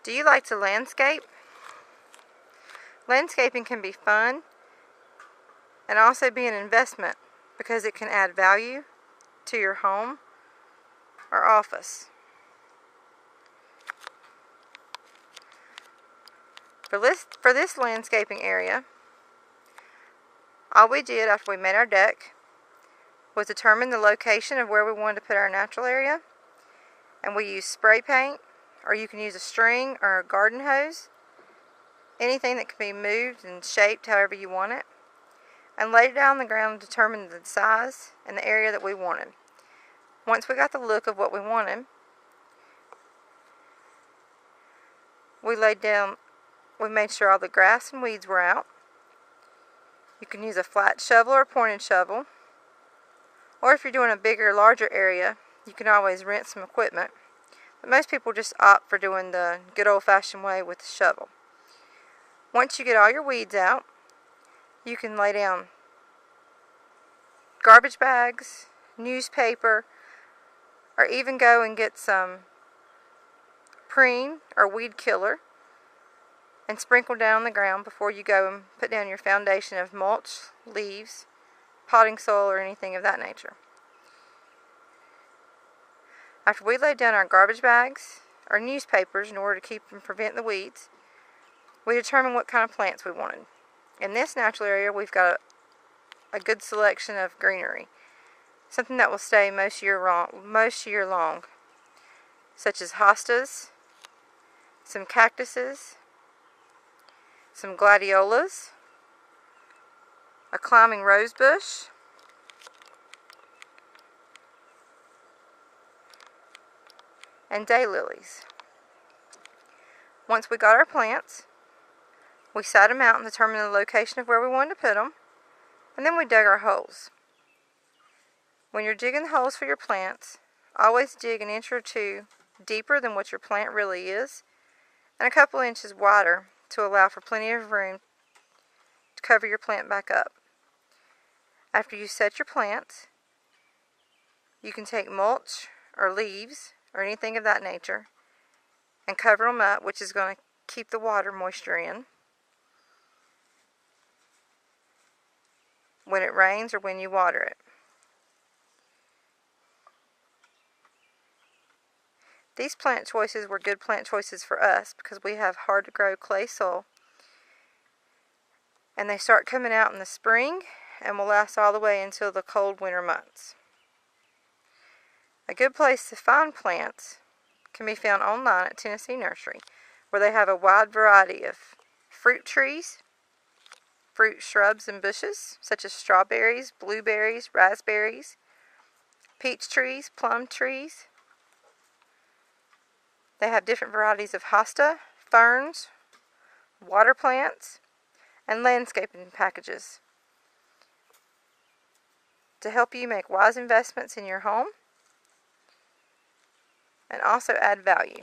Do you like to landscape? Landscaping can be fun and also be an investment because it can add value to your home or office. For this landscaping area, all we did after we made our deck was determine the location of where we wanted to put our natural area, and we used spray paint, or you can use a string or a garden hose, anything that can be moved and shaped however you want it, and laid it down on the ground to determine the size and the area that we wanted. Once we got the look of what we wanted, we made sure all the grass and weeds were out. You can use a flat shovel or a pointed shovel, or if you're doing a bigger, larger area, you can always rent some equipment. But most people just opt for doing the good old-fashioned way with the shovel. Once you get all your weeds out, you can lay down garbage bags, newspaper, or even go and get some preen or weed killer and sprinkle down on the ground before you go and put down your foundation of mulch, leaves, potting soil, or anything of that nature. After we laid down our garbage bags or newspapers in order to keep and prevent the weeds, we determined what kind of plants we wanted. In this natural area, we've got a good selection of greenery, something that will stay most year long, such as hostas, some cactuses, some gladiolas, a climbing rose bush, and daylilies. Once we got our plants, we sat them out and determined the location of where we wanted to put them, and then we dug our holes. When you're digging the holes for your plants, always dig an inch or two deeper than what your plant really is, and a couple inches wider to allow for plenty of room to cover your plant back up. After you set your plants, you can take mulch or leaves or anything of that nature and cover them up, which is going to keep the water moisture in when it rains or when you water it. These plant choices were good plant choices for us because we have hard to grow clay soil, and they start coming out in the spring and will last all the way until the cold winter months. A good place to find plants can be found online at Tennessee Nursery, where they have a wide variety of fruit trees, fruit shrubs and bushes, such as strawberries, blueberries, raspberries, peach trees, plum trees. They have different varieties of hosta, ferns, water plants, and landscaping packages to help you make wise investments in your home and also add value.